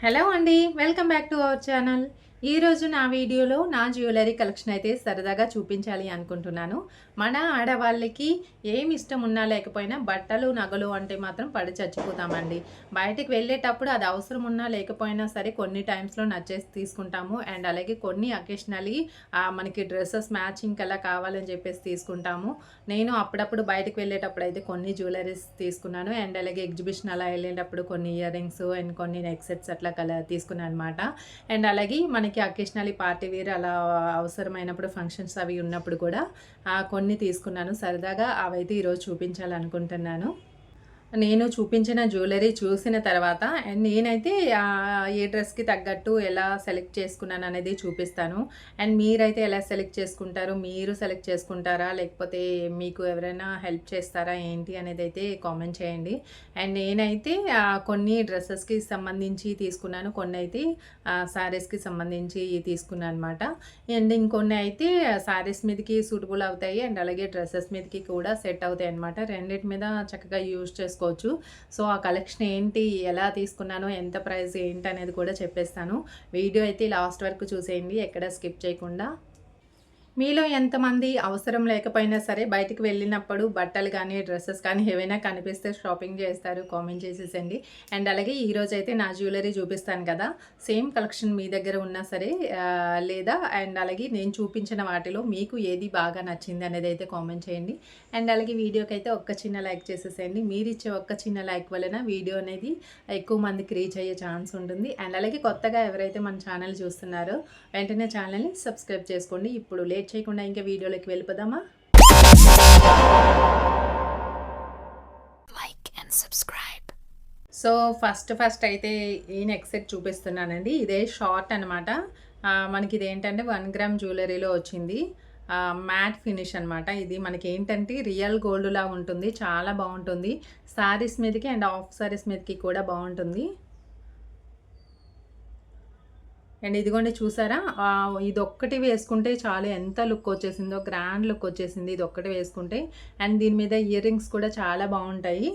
Hello అండి, welcome back to our channel. ఈరోజు నా వీడియోలో నా జ్యువెలరీ కలెక్షన్ అయితే సరదాగా చూపించాలి అనుకుంటున్నాను. మన ఆడవాళ్ళకి ఏమి ఇష్టం ఉన్నా లేకపోయినా బట్టలు నగలు అంటే మాత్రం పడి చచ్చిపోతామండి. బయటికి వెళ్ళేటప్పుడు అది అవసరం ఉన్నా లేకపోయినా సరే కొన్ని టైమ్స్లో నచ్చేసి తీసుకుంటాము. అండ్ అలాగే కొన్ని అకేషనలీ మనకి డ్రెస్సెస్ మ్యాచింగ్ అలా కావాలని చెప్పేసి తీసుకుంటాము. నేను అప్పుడప్పుడు బయటకు వెళ్ళేటప్పుడు అయితే కొన్ని జ్యువెలరీస్ తీసుకున్నాను. అండ్ అలాగే ఎగ్జిబిషన్ అలా వెళ్ళేటప్పుడు కొన్ని ఇయర్ రింగ్స్ అండ్ కొన్ని నెక్ సెట్స్ అట్లా తీసుకున్నాను అనమాట. అండ్ అలాగే మనకి అకేషనలీ పార్టీ వేర్ అలా అవసరమైనప్పుడు ఫంక్షన్స్ అవి ఉన్నప్పుడు కూడా కొన్ని తీసుకున్నాను సరదాగా. అవైతే ఈరోజు చూపించాలనుకుంటున్నాను. నేను చూపించిన జ్యువెలరీ చూసిన తర్వాత అండ్ నేనైతే ఏ డ్రెస్కి తగ్గట్టు ఎలా సెలెక్ట్ చేసుకున్నాను అనేది చూపిస్తాను. అండ్ మీరైతే ఎలా సెలెక్ట్ చేసుకుంటారు, మీరు సెలెక్ట్ చేసుకుంటారా లేకపోతే మీకు ఎవరైనా హెల్ప్ చేస్తారా ఏంటి అనేది అయితే కామెంట్ చేయండి. అండ్ నేనైతే కొన్ని డ్రెస్సెస్కి సంబంధించి తీసుకున్నాను, కొన్ని అయితే శారీస్కి సంబంధించి తీసుకున్నాను అనమాట. అండ్ ఇంకొన్ని అయితే శారీస్ మీదకి సూటబుల్ అవుతాయి అండ్ అలాగే డ్రెస్సెస్ మీదకి కూడా సెట్ అవుతాయి అనమాట. రెండింటి మీద చక్కగా యూజ్ చేసుకోవచ్చు. సో ఆ కలెక్షన్ ఏంటి, ఎలా తీసుకున్నాను, ఎంత ప్రైస్ ఏంటి అనేది కూడా చెప్పేస్తాను. వీడియో అయితే లాస్ట్ వరకు చూసేయండి, ఎక్కడ స్కిప్ చేయకుండా. మీలో ఎంతమంది అవసరం లేకపోయినా సరే బయటికి వెళ్ళినప్పుడు బట్టలు కానీ డ్రెస్సెస్ కానీ ఏవైనా కనిపిస్తే షాపింగ్ చేస్తారు, కామెంట్ చేసేసండి. అండ్ అలాగే ఈరోజు అయితే నా జ్యువెలరీ చూపిస్తాను కదా, సేమ్ కలెక్షన్ మీ దగ్గర ఉన్నా సరే లేదా అండ్ అలాగే నేను చూపించిన వాటిలో మీకు ఏది బాగా నచ్చింది అనేది అయితే కామెంట్ చేయండి. అండ్ అలాగే వీడియోకి అయితే ఒక్క చిన్న లైక్ చేసేసేయండి. మీరు ఇచ్చే ఒక్క చిన్న లైక్ వలన వీడియో అనేది ఎక్కువ మందికి రీచ్ అయ్యే ఛాన్స్ ఉంటుంది. అండ్ అలాగే కొత్తగా ఎవరైతే మన ఛానల్ చూస్తున్నారో వెంటనే ఛానల్ని సబ్స్క్రైబ్ చేసుకోండి. ఇప్పుడు లేట్ చేయకుండా ఇంకా వీడియోలోకి వెళ్ళిపోదామా. Like and subscribe. So first అయితే ఈ నెక్ సెట్ చూపిస్తున్నానండి. ఇదే షార్ట్ అనమాట. మనకి ఇదేంటంటే 1 గ్రామ్ జ్యువెలరీలో వచ్చింది. మ్యాట్ ఫినిష్ అనమాట. ఇది మనకి ఏంటంటే రియల్ గోల్డ్లా ఉంటుంది, చాలా బాగుంటుంది. శారీస్ మీదకి అండ్ ఆఫ్ శారీస్ మీదకి కూడా బాగుంటుంది. అండ్ ఇదిగోండి చూసారా, ఇది ఒక్కటి వేసుకుంటే చాలు ఎంత లుక్ వచ్చేసిందో, గ్రాండ్ లుక్ వచ్చేసింది ఇది ఒక్కటి వేసుకుంటే. అండ్ దీని మీద ఇయర్ రింగ్స్ కూడా చాలా బాగుంటాయి.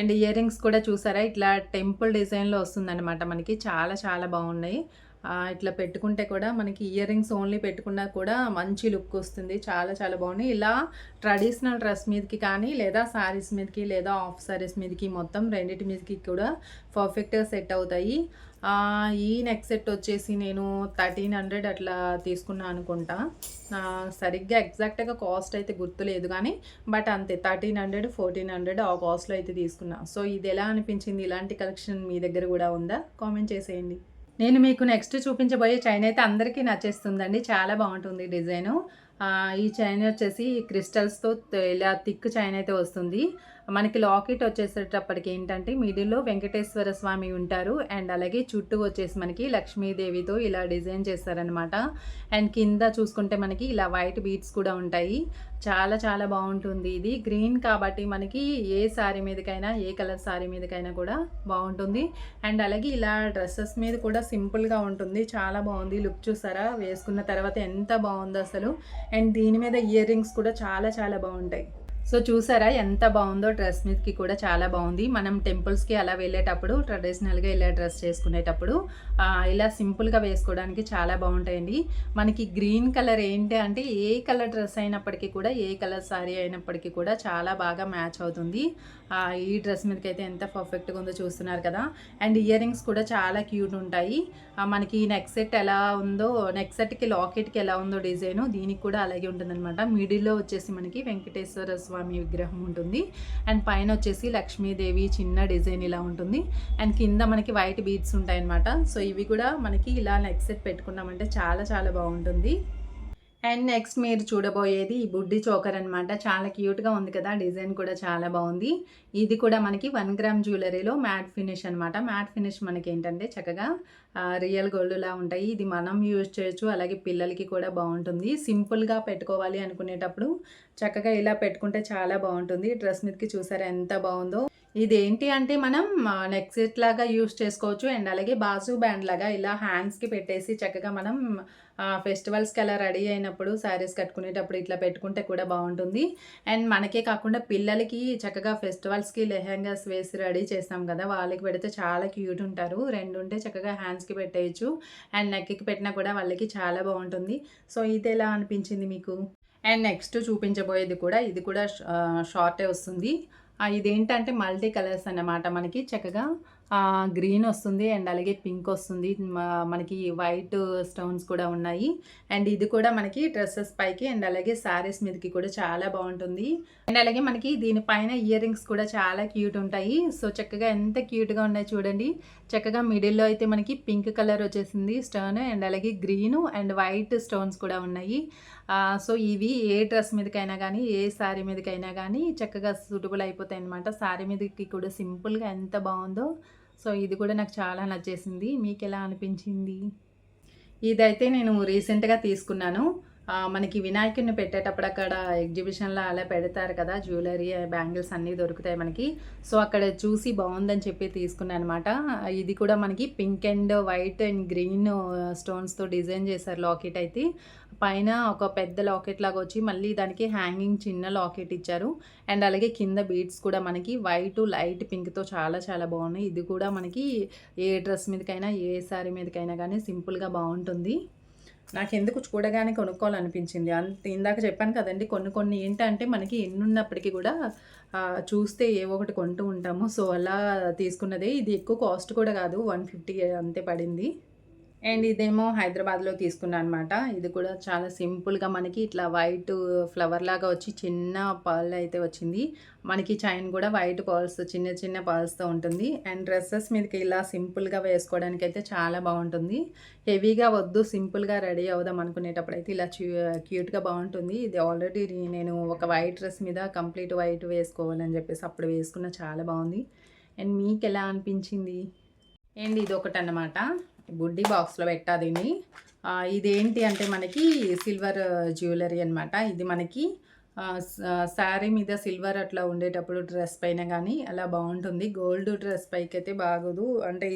అండ్ ఇయర్ రింగ్స్ కూడా చూసారా, ఇట్లా టెంపుల్ డిజైన్లో వస్తుందన్నమాట. మనకి చాలా చాలా బాగున్నాయి. ఇట్లా పెట్టుకుంటే కూడా మనకి ఇయర్ రింగ్స్ ఓన్లీ పెట్టుకున్నా కూడా మంచి లుక్ వస్తుంది, చాలా చాలా బాగున్నాయి. ఇలా ట్రెడిషనల్ డ్రెస్ మీదకి కానీ లేదా శారీస్ మీదకి లేదా ఆఫ్ శారీస్ మీదకి మొత్తం రెండింటి మీదకి కూడా పర్ఫెక్ట్గా సెట్ అవుతాయి. ఈ నెక్ సెట్ వచ్చేసి నేను 1300 అట్లా తీసుకున్నాను అనుకుంటా. సరిగ్గా ఎగ్జాక్ట్గా కాస్ట్ అయితే గుర్తులేదు కానీ బట్ అంతే 1300 1400 ఆ కాస్ట్లో అయితే తీసుకున్నా. సో ఇది ఎలా అనిపించింది, ఇలాంటి కలెక్షన్ మీ దగ్గర కూడా ఉందా, కామెంట్ చేసేయండి. నేను మీకు నెక్స్ట్ చూపించబోయే చైన్ అయితే అందరికీ నచ్చేస్తుందండి, చాలా బాగుంటుంది డిజైను. ఈ చైన్ వచ్చేసి క్రిస్టల్స్తో ఇలా థిక్ చైన్ అయితే వస్తుంది. మనకి లాకెట్ వచ్చేసేటప్పటికి ఏంటంటే మిడిల్లో వెంకటేశ్వర స్వామి ఉంటారు అండ్ అలాగే చుట్టూ వచ్చేసి మనకి లక్ష్మీదేవితో ఇలా డిజైన్ చేస్తారనమాట. అండ్ కింద చూసుకుంటే మనకి ఇలా వైట్ బీడ్స్ కూడా ఉంటాయి. చాలా చాలా బాగుంటుంది. ఇది గ్రీన్ కాబట్టి మనకి ఏ శారీ మీదకైనా ఏ కలర్ శారీ మీదకైనా కూడా బాగుంటుంది. అండ్ అలాగే ఇలా డ్రెస్సెస్ మీద కూడా సింపుల్గా ఉంటుంది, చాలా బాగుంది. లుక్ చూసారా, వేసుకున్న తర్వాత ఎంత బాగుందో అసలు. అండ్ దీని మీద ఇయర్ రింగ్స్ కూడా చాలా చాలా బాగుంటాయి. సో చూసారా ఎంత బాగుందో, డ్రెస్ మీదకి కూడా చాలా బాగుంది. మనం టెంపుల్స్కి అలా వెళ్ళేటప్పుడు ట్రెడిషనల్గా ఇలా డ్రెస్ చేసుకునేటప్పుడు ఇలా సింపుల్గా వేసుకోవడానికి చాలా బాగుంటాయండి. మనకి గ్రీన్ కలర్ ఏంటి అంటే ఏ కలర్ డ్రెస్ అయినప్పటికీ కూడా ఏ కలర్ శారీ అయినప్పటికీ కూడా చాలా బాగా మ్యాచ్ అవుతుంది. ఈ డ్రెస్ మీదకి అయితే ఎంత పర్ఫెక్ట్గా ఉందో చూస్తున్నారు కదా. అండ్ ఇయర్ రింగ్స్ కూడా చాలా క్యూట్ ఉంటాయి. మనకి నెక్ సెట్ ఎలా ఉందో, నెక్ సెట్కి లాకెట్కి ఎలా ఉందో డిజైను దీనికి కూడా అలాగే ఉంటుందన్నమాట. మిడిల్లో వచ్చేసి మనకి వెంకటేశ్వర స్వామి విగ్రహం ఉంటుంది అండ్ పైన వచ్చేసి లక్ష్మీదేవి చిన్న డిజైన్ ఇలా ఉంటుంది. అండ్ కింద మనకి వైట్ బీడ్స్ ఉంటాయి అన్నమాట. సో ఇవి కూడా మనకి ఇలా నెక్ సెట్ పెట్టుకున్నామంటే చాలా చాలా బాగుంటుంది. అండ్ నెక్స్ట్ మీరు చూడబోయేది ఈ బుడ్డి చోకర్ అనమాట. చాలా క్యూట్గా ఉంది కదా, డిజైన్ కూడా చాలా బాగుంది. ఇది కూడా మనకి 1 గ్రామ్ జ్యువెలరీలో మ్యాట్ ఫినిష్ అనమాట. మ్యాట్ ఫినిష్ మనకి ఏంటంటే చక్కగా రియల్ గోల్డ్లా ఉంటాయి. ఇది మనం యూజ్ చేయొచ్చు, అలాగే పిల్లలకి కూడా బాగుంటుంది. సింపుల్గా పెట్టుకోవాలి అనుకునేటప్పుడు చక్కగా ఇలా పెట్టుకుంటే చాలా బాగుంటుంది. డ్రెస్ మీదకి చూసారా ఎంత బాగుందో. ఇదేంటి అంటే మనం నెక్ సెట్ లాగా యూజ్ చేసుకోవచ్చు. అండ్ అలాగే బాజు బ్యాండ్ లాగా ఇలా హ్యాండ్స్‌కి పెట్టేసి చక్కగా మనం ఫెస్టివల్స్‌కి అలా రెడీ అయినప్పుడు శారీస్ కట్టుకునేటప్పుడు ఇట్లా పెట్టుకుంటే కూడా బావుంటుంది. అండ్ మనకే కాకుండా పిల్లలకి చక్కగా ఫెస్టివల్స్‌కి లెహెంగాస్ వేసి రెడీ చేస్తాం కదా! వాళ్ళకి పెడితే చాలా క్యూట్ ఉంటారు. 2 ఉంటే చక్కగా హ్యాండ్స్‌కి పెట్టేయొచ్చు. అండ్ నెక్‌కి పెట్టినా కూడా వాళ్ళకి చాలా బావుంటుంది. సో, ఇదెలా అనిపించింది మీకు? అండ్ నెక్స్ట్ చూపించబోయేది కూడా ఇది కూడా షార్టే వస్తుంది. ఇదేంటంటే మల్టీ కలర్స్ అన్నమాట. మనకి చక్కగా గ్రీన్ వస్తుంది అండ్ అలాగే పింక్ వస్తుంది. మనకి వైట్ స్టోన్స్ కూడా ఉన్నాయి. అండ్ ఇది కూడా మనకి డ్రెసెస్ పైకి అండ్ అలాగే శారీస్ మీదకి కూడా చాలా బాగుంటుంది. అండ్ అలాగే మనకి దీనిపైన ఇయర్ రింగ్స్ కూడా చాలా క్యూట్ ఉంటాయి. సో చక్కగా ఎంత క్యూట్గా ఉన్నాయి చూడండి. చక్కగా మిడిల్లో అయితే మనకి పింక్ కలర్ వచ్చేసింది స్టోన్ అండ్ అలాగే గ్రీను అండ్ వైట్ స్టోన్స్ కూడా ఉన్నాయి. సో ఇవి ఏ డ్రెస్ మీదకైనా కానీ ఏ శారీ మీదకైనా కానీ చక్కగా సూటబుల్ అయిపోతాయి అనమాట. శారీ మీదకి కూడా సింపుల్గా ఎంత బాగుందో. సో ఇది కూడా నాకు చాలా నచ్చేసింది. మీకు ఎలా అనిపించింది? ఇదైతే నేను రీసెంట్గా తీసుకున్నాను. మనకి వినాయకుడిని పెట్టేటప్పుడు అక్కడ ఎగ్జిబిషన్లో అలా పెడతారు కదా, జ్యువెలరీ బ్యాంగిల్స్ అన్నీ దొరుకుతాయి మనకి. సో అక్కడ చూసి బాగుందని చెప్పి తీసుకున్నాను అనమాట. ఇది కూడా మనకి pink and white and green స్టోన్స్తో డిజైన్ చేశారు లాకెట్ అయితే. పైన ఒక పెద్ద లాకెట్ లాగా వచ్చి మళ్ళీ దానికి హ్యాంగింగ్ చిన్న లాకెట్ ఇచ్చారు. అండ్ అలాగే కింద బీడ్స్ కూడా మనకి వైట్ లైట్ పింక్తో చాలా చాలా బాగున్నాయి. ఇది కూడా మనకి ఏ డ్రెస్ మీదకైనా ఏ శారీ మీదకైనా కానీ సింపుల్గా బాగుంటుంది. నాకెందుకు చూడగానే కొనుక్కోవాలనిపించింది. ఇందాక చెప్పాను కదండీ, కొన్ని కొన్ని ఏంటంటే మనకి ఎన్నున్నప్పటికీ కూడా చూస్తే ఏవో ఒకటి కొంటూ ఉంటాము. సో అలా తీసుకున్నదే. ఇది ఎక్కువ కాస్ట్ కూడా కాదు, 150 అంతే పడింది. అండ్ ఇదేమో హైదరాబాద్లో తీసుకున్నా అనమాట. ఇది కూడా చాలా సింపుల్గా మనకి ఇట్లా వైట్ ఫ్లవర్ లాగా వచ్చి చిన్న పర్ల్ అయితే వచ్చింది. మనకి చైన్ కూడా వైట్ పర్ల్స్ చిన్న చిన్న పర్ల్స్తో ఉంటుంది. అండ్ డ్రెస్సెస్ మీదకి ఇలా సింపుల్గా వేసుకోవడానికి అయితే చాలా బాగుంటుంది. హెవీగా వద్దు, సింపుల్గా రెడీ అవుదాం అనుకునేటప్పుడు అయితే ఇలా క్యూట్గా బాగుంటుంది. ఇది ఆల్రెడీ నేను ఒక వైట్ డ్రెస్ మీద కంప్లీట్ వైట్ వేసుకోవాలని చెప్పేసి అప్పుడు వేసుకున్న, చాలా బాగుంది. అండ్ మీకు ఎలా అనిపించింది? అండ్ ఇది ఒకటి అన్నమాట, గుడ్డీ బాక్స్లో పెట్టా దీన్ని. ఇదేంటి అంటే మనకి సిల్వర్ జ్యువెలరీ అనమాట. ఇది మనకి శారీ మీద సిల్వర్ అట్లా ఉండేటప్పుడు డ్రెస్ పైన కానీ అలా బాగుంటుంది. గోల్డ్ డ్రెస్ పైకి అయితే బాగోదు. అంటే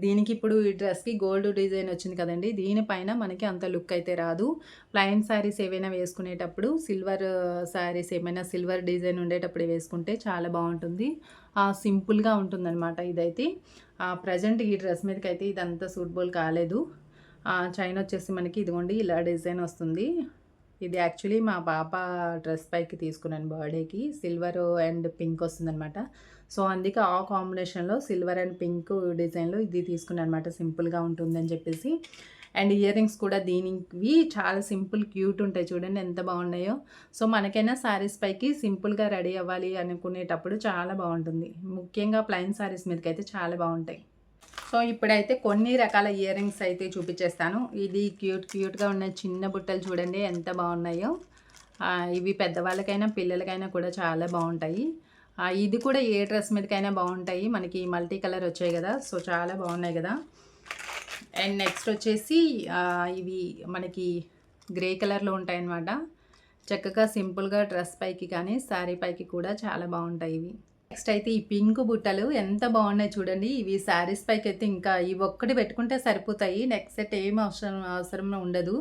దీనికి ఇప్పుడు ఈ డ్రెస్కి గోల్డ్ డిజైన్ వచ్చింది కదండి, దీనిపైన మనకి అంత లుక్ అయితే రాదు. ప్లెయిన్ శారీస్ ఏవైనా వేసుకునేటప్పుడు సిల్వర్ శారీస్ ఏమైనా సిల్వర్ డిజైన్ ఉండేటప్పుడు వేసుకుంటే చాలా బాగుంటుంది. సింపుల్గా ఉంటుందన్నమాట ఇదైతే. ప్రజెంట్ ఈ డ్రెస్ మీదకి అయితే ఇదంతా సూటబుల్ కాలేదు. చైన్ వచ్చేసి మనకి ఇదిగోండి ఇలా డిజైన్ వస్తుంది. ఇది యాక్చువల్లీ మా పాప డ్రెస్ పైకి తీసుకున్నాను బర్త్డేకి. సిల్వర్ అండ్ పింక్ వస్తుందన్నమాట. సో అందుకే ఆ కాంబినేషన్లో సిల్వర్ అండ్ పింక్ డిజైన్లో ఇది తీసుకున్నాను అనమాట, సింపుల్గా ఉంటుందని చెప్పేసి. అండ్ ఇయర్ రింగ్స్ కూడా దీనికి చాలా సింపుల్ క్యూట్ ఉంటాయి చూడండి ఎంత బాగున్నాయో. సో మనకైనా శారీస్ పైకి సింపుల్గా రెడీ అవ్వాలి అనుకునేటప్పుడు చాలా బాగుంటుంది. ముఖ్యంగా ప్లెయిన్ శారీస్ మీదకి అయితే చాలా బాగుంటాయి. సో ఇప్పుడైతే కొన్ని రకాల ఇయర్ రింగ్స్ అయితే చూపించేస్తాను. ఇది క్యూట్గా ఉన్న చిన్న బుట్టలు చూడండి ఎంత బాగున్నాయో. ఇవి పెద్దవాళ్ళకైనా పిల్లలకైనా కూడా చాలా బాగుంటాయి. ఇది కూడా ఏ డ్రెస్ మీదకైనా బాగుంటాయి. మనకి మల్టీ కలర్ వచ్చాయి కదా, సో చాలా బాగున్నాయి కదా. అండ్ నెక్స్ట్ వచ్చేసి ఇవి మనకి గ్రే కలర్లో ఉంటాయన్నమాట. చక్కగా సింపుల్గా డ్రెస్ పైకి కానీ శారీ పైకి కూడా చాలా బాగుంటాయి ఇవి. నెక్స్ట్ అయితే ఈ పింక్ బుట్టలు ఎంత బాగున్నాయి చూడండి. ఇవి శారీస్ పైకి అయితే ఇంకా ఇవి ఒక్కటి పెట్టుకుంటే సరిపోతాయి. నెక్స్ట్ సెట్ ఏం అవసరం ఉండదు.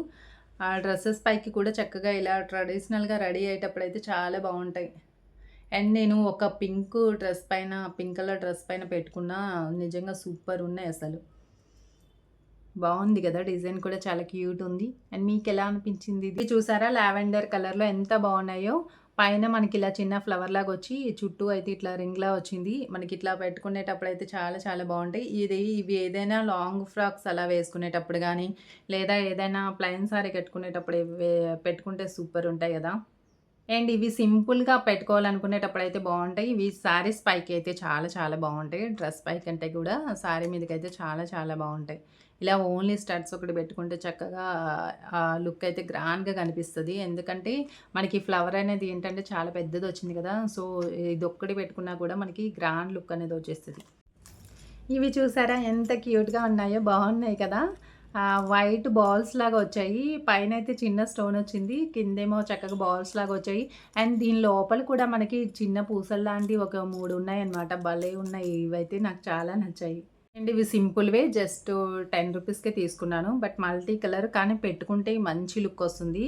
డ్రెస్సెస్ పైకి కూడా చక్కగా ఇలా ట్రెడిషనల్గా రెడీ అయ్యేటప్పుడు అయితే చాలా బాగుంటాయి. అండ్ నేను ఒక పింక్ కలర్ డ్రెస్ పైన పెట్టుకున్నా, నిజంగా సూపర్ ఉన్నాయి అసలు. బాగుంది కదా, డిజైన్ కూడా చాలా క్యూట్ ఉంది. అండ్ మీకు ఎలా అనిపించింది? ఇది చూసారా లావెండర్ కలర్లో ఎంత బాగున్నాయో. పైన మనకి ఇలా చిన్న ఫ్లవర్ లాగా వచ్చి చుట్టూ అయితే ఇట్లా రింగ్లా వచ్చింది. మనకి ఇట్లా పెట్టుకునేటప్పుడు అయితే చాలా చాలా బాగుంటాయి. ఇవి ఏదైనా లాంగ్ ఫ్రాక్స్ అలా వేసుకునేటప్పుడు కానీ లేదా ఏదైనా ప్లెయిన్ సారీ కట్టుకునేటప్పుడు పెట్టుకుంటే సూపర్ ఉంటాయి కదా. అండ్ ఇవి సింపుల్గా పెట్టుకోవాలనుకునేటప్పుడు అయితే బాగుంటాయి. ఇవి శారీస్ పైకి అయితే చాలా చాలా బాగుంటాయి. డ్రెస్ పైకి అంటే కూడా శారీ మీదకి అయితే చాలా చాలా బాగుంటాయి. ఇలా ఓన్లీ స్టడ్స్ ఒకటి పెట్టుకుంటే చక్కగా లుక్ అయితే గ్రాండ్గా కనిపిస్తుంది. ఎందుకంటే మనకి ఫ్లవర్ అనేది ఏంటంటే చాలా పెద్దది వచ్చింది కదా, సో ఇది ఒక్కటి పెట్టుకున్నా కూడా మనకి గ్రాండ్ లుక్ అనేది వచ్చేస్తుంది. ఇవి చూసారా ఎంత క్యూట్గా ఉన్నాయో, బాగున్నాయి కదా. వైట్ బాల్స్ లాగా వచ్చాయి. పైనైతే చిన్న స్టోన్ వచ్చింది. కిందేమో చక్కగా బాల్స్ లాగా వచ్చాయి. అండ్ దీని లోపల కూడా మనకి చిన్న పూసల్లాంటివి ఒక 3 ఉన్నాయన్నమాట. భలే ఉన్నాయి. ఇవైతే నాకు చాలా నచ్చాయి. అండ్ ఇవి సింపుల్‌వే జస్ట్ 10 రూపీస్‌కే తీసుకున్నాను. బట్ మల్టీ కలర్ కానీ పెట్టుకుంటే మంచి లుక్ వస్తుంది.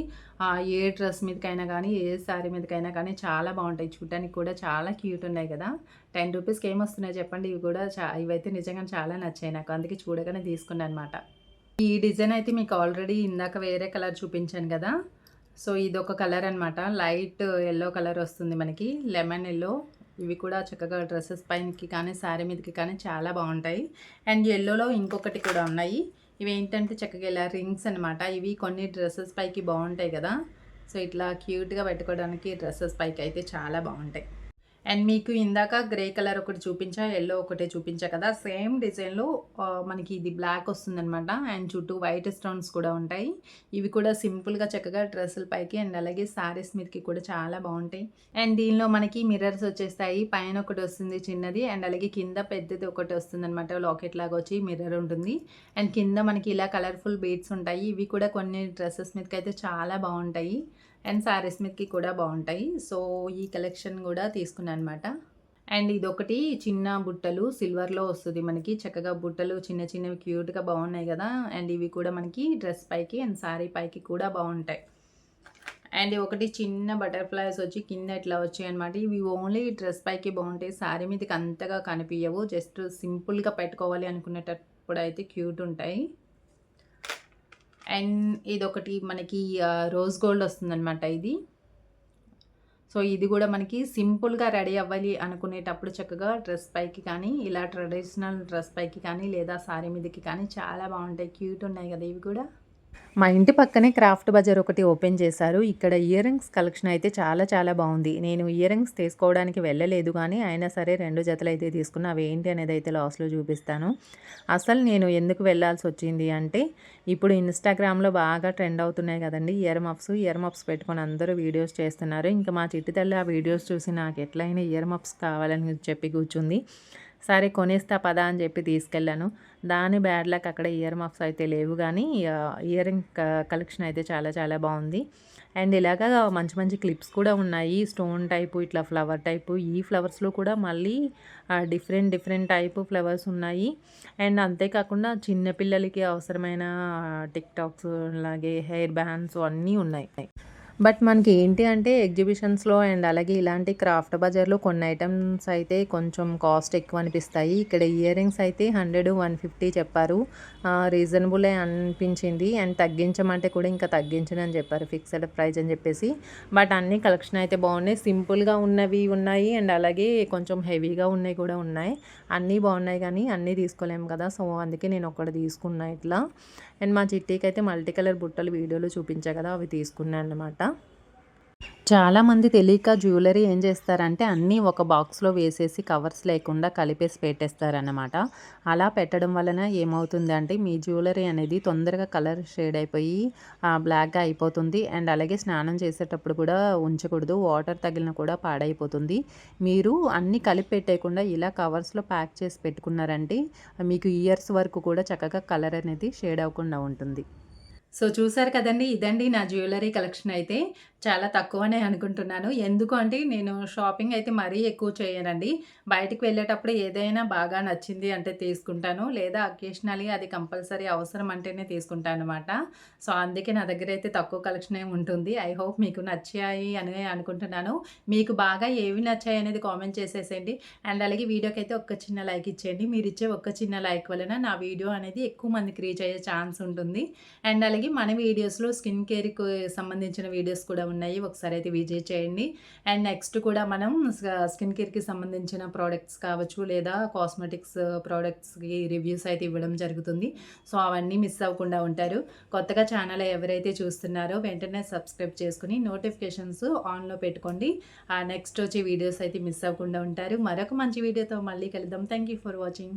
ఏ డ్రెస్ మీదకైనా గానీ, ఏ శారీ మీదకైనా కానీ చాలా బావుంటాయి. చూడటానికి కూడా చాలా క్యూట్ ఉన్నాయి కదా! 10 రూపీస్‌కి ఏమొస్తున్నాయి చెప్పండి. ఇవి కూడా ఇవైతే నిజంగా చాలా నచ్చాయి నాకు. అందుకే చూడగానే తీసుకున్నానన్నమాట. ఈ డిజైన్ అయితే మీకు ఆల్రెడీ ఇందాక వేరే కలర్ చూపించాను కదా! సో, ఇదొక కలర్ అనమాట. లైట్ యెల్లో కలర్ వస్తుంది మనకి. Lemon yellow. ఇవి కూడా చక్కగా డ్రెసెస్ పైనకి కానీ, శారీ మీదకి కానీ చాలా బావుంటాయి. అండ్ యెల్లోలో ఇంకొకటి కూడా ఉన్నాయి. ఇవేంటంటే చక్కగా ఇలా రింగ్స్ అనమాట. ఇవి కొన్ని డ్రెసెస్ పైకి బావుంటాయి కదా! సో, ఇట్లా క్యూట్‌గా పెట్టుకోవడానికి డ్రెసెస్ పైకి అయితే చాలా బావుంటాయి. అండ్ మీకు ఇందాక గ్రే కలర్ ఒకటి చూపించా, యెల్లో ఒకటే చూపించా కదా! సేమ్ డిజైన్‌లో మనకి ఇది బ్లాక్ వస్తుందనమాట. అండ్ చుట్టూ వైట్ స్టోన్స్ కూడా ఉంటాయి. ఇవి కూడా సింపుల్‌గా చక్కగా డ్రెస్సుల పైకి అండ్ అలాగే శారీస్ మీదకి కూడా చాలా బావుంటాయి. అండ్ దీనిలో మనకి మిర్రర్స్ వచ్చేస్తాయి. పైన ఒకటి వస్తుంది చిన్నది అండ్ అలాగే కింద పెద్దది ఒకటి వస్తుందనమాట. లాకెట్ లాగా వచ్చి మిర్రర్ ఉంటుంది. అండ్ కింద మనకి ఇలా కలర్‌ఫుల్ బీడ్స్ ఉంటాయి. ఇవి కూడా కొన్ని డ్రెసెస్ మీదకైతే చాలా బావుంటాయి. అండ్ శారీస్ మీదకి కూడా బావుంటాయి. సో, ఈ కలెక్షన్ కూడా తీసుకున్నాననమాట. అండ్ ఇదొకటి చిన్న బుట్టలు సిల్వర్‌లో వస్తది మనకి. చక్కగా బుట్టలు చిన్న చిన్నవి క్యూట్‌గా బావున్నాయి గదా! అండ్ ఇవి కూడా మనకి డ్రెస్ పైకి అండ్ శారీ పైకి కూడా బావుంటాయి. అండ్ ఒకటి చిన్న బటర్‌ఫ్లైస్ వచ్చి కింద ఇట్లా వచ్చాయన్నమాట. ఇవి ఓన్లీ డ్రెస్ పైకి బావుంటాయి. శారీ మీదకి అంతగా కనిపియవు. జస్ట్ సింపుల్‌గా పెట్టుకోవాలి అనుకునేటప్పుడైతే క్యూట్ ఉంటాయి. అండ్ ఇదొకటి మనకి రోజ్ గోల్డ్ వస్తుందనమాట ఇది. సో, ఇది గూడా మనకి సింపుల్‌గా రెడీ అవ్వాలి అనుకునేటప్పుడు చక్కగా డ్రెస్ పైకి కానీ, ఇలా ట్రెడిషనల్ డ్రెస్ పైకి కానీ, లేదా శారీ మీదకి కానీ చాలా బావుంటాయి. క్యూట్ ఉన్నాయి గదా! ఇవి కూడా. మా ఇంటి పక్కనే క్రాఫ్ట్ బజార్ ఒకటి ఓపెన్ చేశారు. ఇక్కడ ఇయర్ రింగ్స్ కలెక్షన్ అయితే చాలా చాలా బావుంది. నేను ఇయర్ రింగ్స్ తీసుకోవడానికి వెళ్ళలేదు గానీ, అయినా సరే 2 జతలైతే తీసుకున్నా. అవేంటి అనేదైతే లాస్ట్‌లో చూపిస్తాను. అసలు నేను ఎందుకు వెళ్ళాల్సొచ్చింది అంటే, ఇప్పుడు ఇన్‌స్టాగ్రామ్‌లో బాగా ట్రెండ్ అవుతున్నాయి కదండీ! ఇయర్ మఫ్స్ పెట్టుకొని అందరూ వీడియోస్ చేస్తున్నారు. ఇంక మా చిట్టి తల్లి ఆ వీడియోస్ చూసి నాకు ఎట్లైనా ఇయర్ మఫ్స్ కావాలని చెప్పి కూర్చుంది. సరే కొనేస్తా పదా అని చెప్పి తీసుకెళ్ళాను. దాని బ్యాడ్ లక్ అక్కడ ఇయర్ మఫ్స్ అయితే లేవు గానీ, ఇయర్ రింగ్ కలెక్షన్ అయితే చాలా చాలా బావుంది. అండ్ ఇలాగా మంచి మంచి క్లిప్స్ కూడా ఉన్నాయి. స్టోన్ టైపు, ఇట్లా ఫ్లవర్ టైపు. ఈ ఫ్లవర్స్‌లో కూడా మళ్ళీ డిఫరెంట్ డిఫరెంట్ టైపు ఫ్లవర్స్ ఉన్నాయి. అండ్ అంతేకాకుండా చిన్న పిల్లలకి అవసరమైన టిక్ టాక్స్, అలాగే హెయిర్ బ్యాండ్స్ అన్నీ ఉన్నాయి. బట్ మనకి ఏంటి అంటే ఎగ్జిబిషన్స్‌లో అండ్ అలాగే ఇలాంటి క్రాఫ్ట్ బజార్‌లో కొన్ని ఐటెమ్స్ అయితే కొంచెం కాస్ట్ ఎక్కువ అనిపిస్తాయి. ఇక్కడ ఇయర్ రింగ్స్ అయితే 100, 150 చెప్పారు. రీజనబులే అనిపించింది. అండ్ తగ్గించమంటే కూడా ఇంకా తగ్గించనని చెప్పారు. ఫిక్స్డ్ ప్రైస్ అని చెప్పేసి. బట్ అన్ని కలెక్షన్ అయితే బాగున్నాయి. సింపుల్‌గా ఉన్నవి ఉన్నాయి అండ్ అలాగే కొంచెం హెవీగా ఉన్నవి కూడా ఉన్నాయి. అన్నీ బాగున్నాయి కానీ అన్నీ తీసుకోలేము కదా! సో, అందుకే నేను ఒకటి తీసుకున్నా ఇట్లా. అండ్ మా చిట్టీకైతే మల్టీ కలర్ బుట్టలు వీడియోలో చూపించా కదా! అవి తీసుకున్నాను అన్నమాట. చాలామంది తెలియక జ్యువెలరీ ఏం చేస్తారంటే అన్నీ ఒక బాక్స్‌లో వేసేసి కవర్స్ లేకుండా కలిపేసి పెట్టేస్తారనమాట. అలా పెట్టడం వలన ఏమవుతుందంటే మీ జ్యువెలరీ అనేది తొందరగా కలర్ షేడ్ అయిపోయి బ్లాక్‌గా అయిపోతుంది. అండ్ అలాగే స్నానం చేసేటప్పుడు కూడా ఉంచకూడదు. వాటర్ తగిలినా కూడా పాడైపోతుంది. మీరు అన్నీ కలిపి పెట్టేయకుండా ఇలా కవర్స్‌లో ప్యాక్ చేసి పెట్టుకున్నారంటే మీకు ఇయర్స్ వరకు కూడా చక్కగా కలర్ అనేది షేడ్ అవ్వకుండా ఉంటుంది. సో, చూసారు కదండీ! ఇదండి నా జ్యువెలరీ కలెక్షన్ అయితే. చాలా తక్కువనే అనుకుంటున్నాను. ఎందుకు అంటే నేను షాపింగ్ అయితే మరీ ఎక్కువ చేయనండి. బయటికి వెళ్ళేటప్పుడు ఏదైనా బాగా నచ్చింది అంటే తీసుకుంటాను. లేదా అకేషనల్లీ అది కంపల్సరీ అవసరం అంటేనే తీసుకుంటాననమాట. సో, అందుకే నా దగ్గర అయితే తక్కువ కలెక్షనే ఉంటుంది. ఐ హోప్ మీకు నచ్చాయి అని అనుకుంటున్నాను. మీకు బాగా ఏవి నచ్చాయి అనేది కామెంట్ చేసేసేయండి. అండ్ అలాగే వీడియోకైతే ఒక చిన్న లైక్ ఇచ్చేయండి. మీరిచ్చే ఒక చిన్న లైక్ వలన నా వీడియో అనేది ఎక్కువ మందికి రీచ్ అయ్యే ఛాన్స్ ఉంటుంది. అండ్ అలాగే మన వీడియోస్‌లో స్కిన్ కేర్‌కి సంబంధించిన వీడియోస్ కూడా ఉన్నాయి. ఒకసారి అయితే విజిట్ చేయండి. అండ్ నెక్స్ట్ కూడా మనం స్కిన్ కేర్‌కి సంబంధించిన ప్రొడక్ట్స్ కావచ్చు, లేదా కాస్మెటిక్స్ ప్రొడక్ట్స్‌కి రివ్యూస్ అయితే ఇవ్వడం జరుగుతుంది. సో, అవన్నీ మిస్ అవ్వకుండా ఉంటారు. కొత్తగా ఛానల్ ఎవరైతే చూస్తున్నారో వెంటనే సబ్స్క్రైబ్ చేసుకొని నోటిఫికేషన్స్ ఆన్‌లో పెట్టుకోండి. నెక్స్ట్ వచ్చే వీడియోస్ అయితే మిస్ అవ్వకుండా ఉంటారు. మరొక మంచి వీడియోతో మళ్ళీ కలుద్దాం. Thank you for watching.